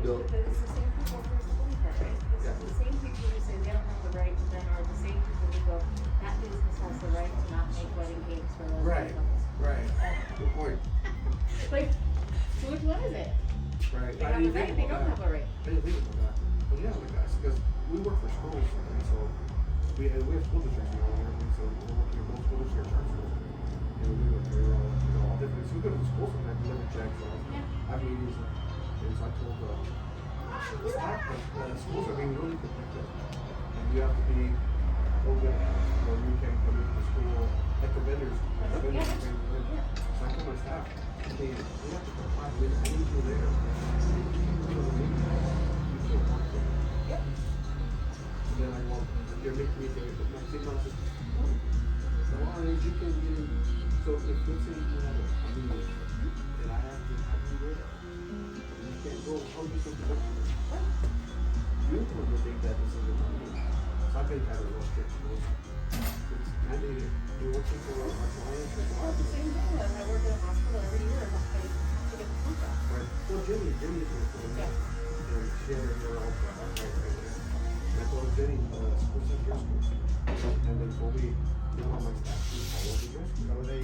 built. It's the same people, here's the funny part, right? Yeah. It's the same people who say they don't have the right, but then are the same people who go, that business has the right to not make wedding cakes for lesbian Right, couples. right. Good point. Like, so which one is it? Right. They have a right, they don't have a right. I didn't think about that. But yeah, like guys, because we work for schools, and so we have school districts now, and everything, so we're working with both school districts, our schools. And we do it, we're all, all different. So we go to the schools sometimes, deliver checks, have meetings, and so I told the staff that the schools are being really protected. And you have to be so good at it, or you can come into the school, like the vendors, So I told my staff, hey, we have to comply with, I need you there. Yep. And then I go, you're making me think, my 6 months is, well, you can get in. So if let's say you have a meeting, and I have to have you there, you can't go, how are you supposed to work for me? You're the one who think that this is a meeting. So I've been kind of real strict with those. It's mandated, you're working for our clients. Well, it's the same thing, when I work at a hospital every year, I get the contract. Right. Well, Jenny is working for them. And she had her hair all right there. And I told her, Jenny, school says dress code. And then told me, you know, my staff, you follow the dress code. So they,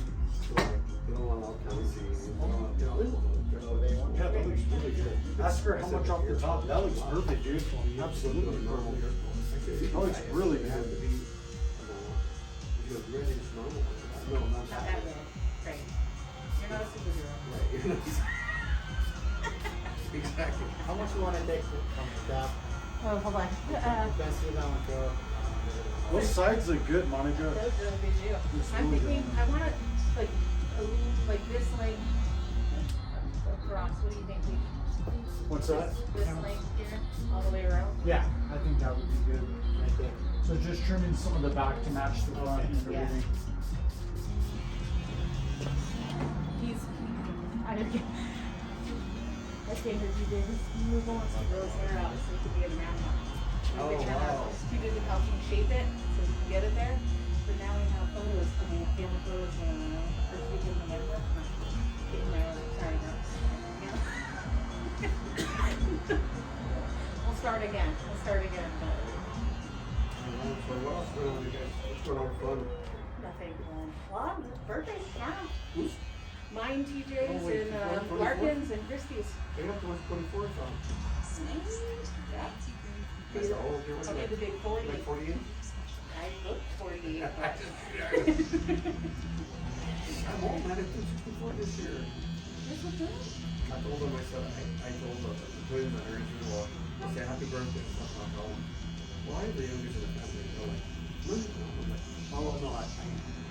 They don't allow county scenes, they don't allow, you know, they don't allow dress code. yeah, that looks really good. Ask her how much off the top. That looks perfect, dude. Absolutely normal dress code. That looks really It has to good. be, she goes, really, it's normal. No, not Not that way. way, right. You're not a superhero. Right, you're not. Exactly. How much you wanna take from the top? Oh, hold on. You can sit down and go. Those sides look good, Monica. Those are a big deal. It's I'm really thinking, good. I want it like, a little, like this length across, what do you think? What's that? This length here, all the way around? Yeah, I think that would be good. Right there. So just trimming some of the back to match the front and Yeah. everything. I didn't get, I figured you did move on to those hair out so you could get a grandma. Oh, wow. You did help him shape it so you can get it there, but now we have photos coming up, family photos, first week in November. Getting my own, sorry, no. We'll start again, but So what else going on, you guys? What's going on fun? nothing. Well, birthdays tomorrow. Who's? Mine, TJ's, Oh, wait, and 24th? Larkin's and Christie's. They got the 24th on. Yeah. That's the old, you're I'll like, do the big 40. like 48? I look 48, but. I'm old, man. I turned 64 this year. This was good. I told them, I said, I told the twins that are in Chihuahua, I said, happy birthday. And stuff. And I'm going, why are the youngest in the family? And they're like, no. I'm like, oh, no, I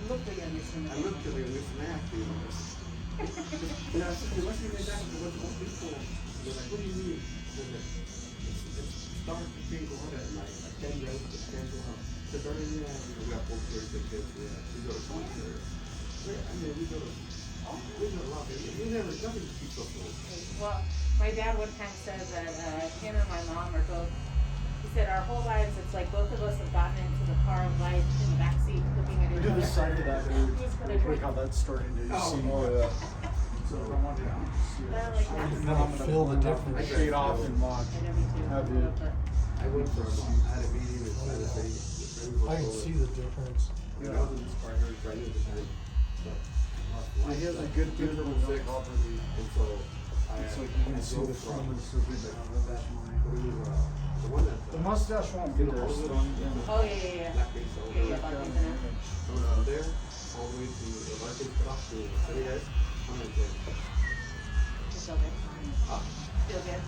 Look the youngest in the I looked at the youngest and I asked you, you know, I said, what's the name back to what's most people? They're like, what do you mean? I said, it's start to think about it at night, like 10 grams, 10 to 1. The burning, yeah, we got both very good kids, yeah. We go to school there. I mean, we go to a lot, we never, nothing keeps us old. Well, my dad one time said that him and my mom are both, he said our whole lives, it's like both of us have gotten into the car of life in the backseat looking at We each do other. the side of that dude. Who's gonna Look drink? how that's starting to Oh, see. yeah. So I want you to see Well, it. like that. And then I'm gonna Feel the difference. Shade off and watch. I know me too. Have you? But I went from, I had a meeting in San Jose. I can see the difference. You know, I was in this car here right at the time. But He has a good He was picture number of 6, property. and so I. It's like you can see drove the from- front is so good to have that this morning. The one that. The mustache won't be there. So Oh, yeah. Black face over Yeah, there. Bucky's in it. I was out there, all the way to the Larkin Cross to City Guys. I'm like, It's still good. ah, Feel good.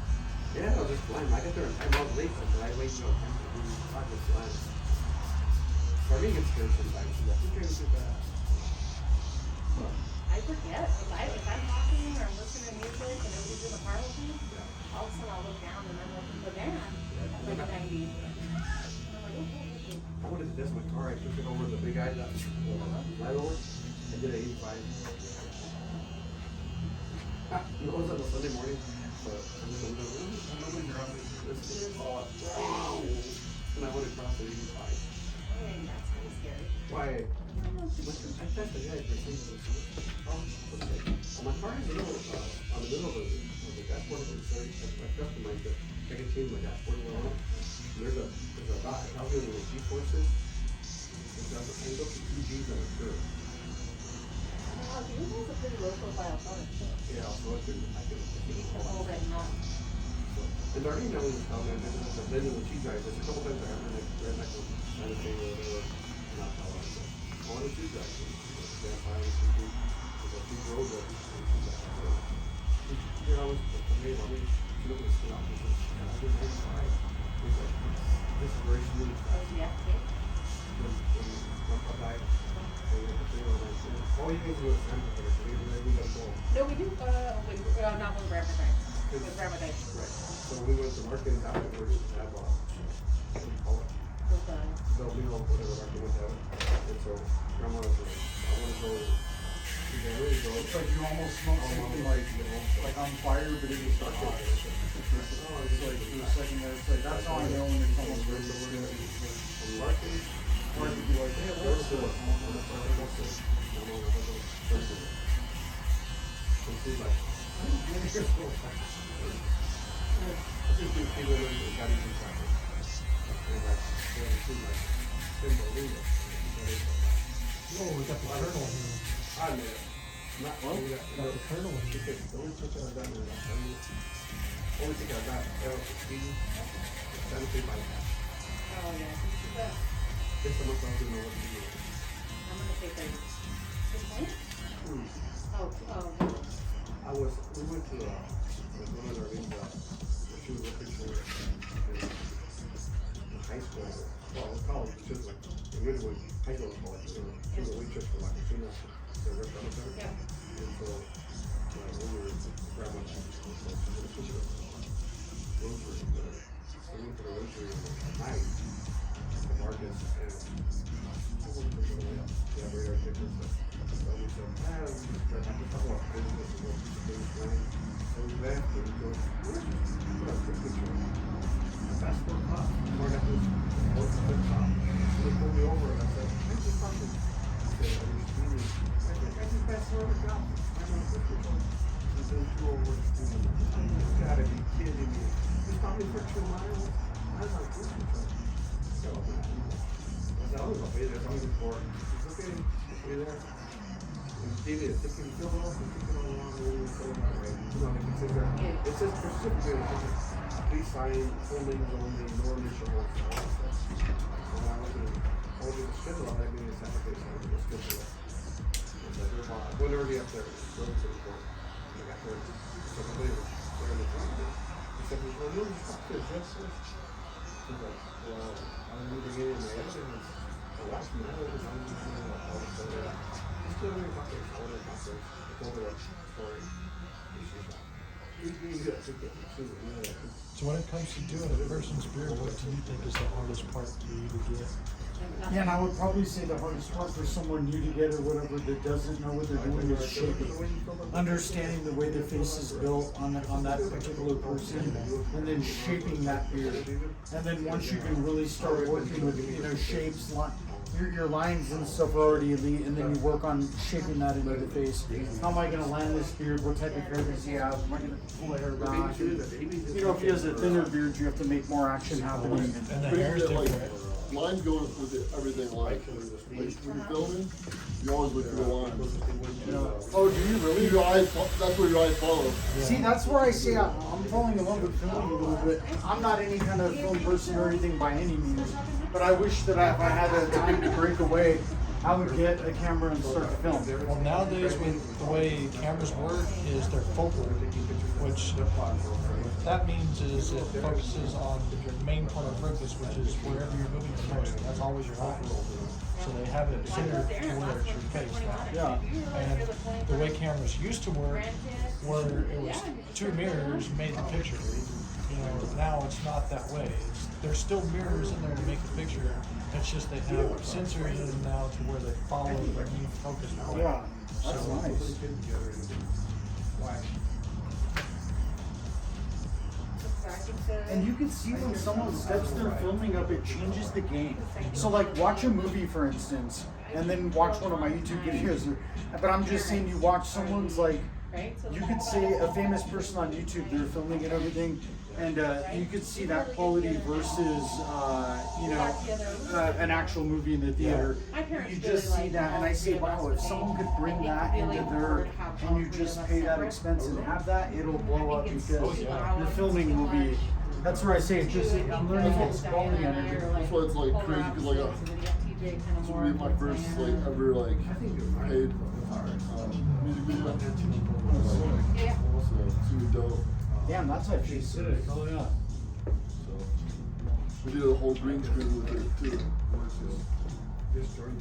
yeah, I was just blind. I got there in 10 miles late, so I wait till 10 to be 5 minutes blind. So I get scared sometimes. Like, who cares if that? I forget. If I'm talking or I'm listening to music and nobody's in the car with me, all of a sudden I'll look down and I'm looking for them. That's like 90. I'm like, okay. I wanted to test my car. I took it over the big guy that right over. I did an 85. You know, it was on a Sunday morning. So I'm just like, nobody's around me. This is all wow. And I went across the 85. Hey, that's kind of scary. Why? I tested the guy for seeing this. Oh, okay. Well, my car is a little, on the middle of the dashboard of the I customized it. I can change my dashboard when I want. There's a dot. I'll do a little G-forces. It does I look at 2 G's on a curve. You have a pretty low profile phone too. Yeah, so I can You can hold it not. and the already knowing how man, the blending with cheese guys, there's a couple times I have to like kind of thing or whatever, and that's how I do it. I want to cheese guys, vampire, there's a few rows of cheese guys. You know, I mean, you look at the skin off, and I did 95. It's like, this is very smooth. Oh, yeah, okay. When I died, all you guys do is sample for this, we got to go. No, we do, not when grandma died. When grandma died. Right. So we went to market and afterwards to have what do you call it? With, They'll be on whatever market went down. And so grandma was like, I want to go. She's like, really go. It's like you almost smoke something like on fire, but it was hot. It's like for a second there, it's like that's how I know when it's almost ready to work. From market, Or I could be like, hey, there's what's the this? and she's like, I think these people in the got even traffic. And like, she's like, couldn't believe it. Oh, we got the kernel here. I made it. Not only that, Got the kernel here. because the only thing I've done is only thing I've done is speed, sanitary by half. oh, yeah. Just someone else doesn't know what to do. I'm gonna say 30. Good point? Oh, We went to, like one of our things, she was looking for in high school, well, it was college, but she was like, it really was high school college, she was a waitress for like a tuna, the restaurant there. yeah. And so, like, when we were grabbing, so she was looking for rosary, so we went to the rosary at night, the Marcus, and I went to the, yeah, radar tickets, so we said, I'm just talking about business and what people do, right? So we left and we go, put up a picture. Fast forward cop, we're at this, the cop, so they pulled me over and I said, I'm just talking. He said, are you speeding? I just passed over the cop. I'm on a picture. He said, you over the speeding. You gotta be kidding me. You stopped me for 2 miles? I was on a cruise control. So, man, I said, I'll be there, I'll be for it. He said, okay, stay there. David, if you feel well, if you feel along, we'll go about it, right? You know, like it says there, it says specifically, please sign full names only, no initials, all that stuff. So when I was in, the schedule, I mean, it's not like so I was schedule it. And so they're about, I went already up there, going to the court. And I got there, so somebody was there in the front there. He said, well, no, you stop there, just sir. He's like, well, I'm moving in my evidence. The last minute, I'm using all the stuff. Still in the pocket, all the pockets, over the story. So when it comes to doing a person's beard, what do you think is the hardest part for you to get? Yeah, and I would probably say the hardest part for someone new to get or whatever that doesn't know what they're doing is shaping. Understanding the way the face is built on that particular person, and then shaping that beard. And then once you can really start working with, shapes, your lines and stuff are already elite, and then you work on shaping that into the face. How am I going to land this beard? What type of hair does he have? Am I going to pull the hair back? If he has a thinner beard, you have to make more action happening. And the hair is different. Line goes with everything like when you're filming, you always look for the lines. Oh, do you really? That's where your eyes follow. See, that's where I say I'm falling in love with filming a little bit. I'm not any kind of film person or anything by any means, but I wish that if I had the time to break away, I would get a camera and start to film. Well, nowadays, with the way cameras work, is they're focal, which what that means is it focuses on your main point of focus, which is wherever you're moving the most. That's always your focal. So they have it centered to where it's your face now. Yeah. And the way cameras used to work, where it was 2 mirrors made the picture. Now it's not that way. There's still mirrors in there to make the picture. It's just they have sensors in them now to where they follow the main focus point. Yeah, that's So- nice. And you can see when someone steps their filming up, it changes the game. So like watch a movie, for instance, and then watch one of my YouTube videos. But I'm just saying, you watch someone's like right? So You then could that's see why- a famous person on YouTube, they're filming and everything, and you could see that quality versus, an actual movie in the theater. My parents You really just see like that, and I all say, three of us wow, to if paint. someone could bring I think that really into important their, to have and all you three just of us pay that separate. expense and have that, it'll blow up think it's because super your hours filming will be, that's where I say, it's just, I'm learning it's quality Diana and I energy. are, like, That's why it's, like, polar crazy, 'cause, like, opposites, and then you got TJ kind of This more will be my towards first Diana. like ever like paid music video. Yeah. So it's gonna be dope. Damn, that's actually sick. Oh, yeah. So we did a whole green screen with it too. This joint.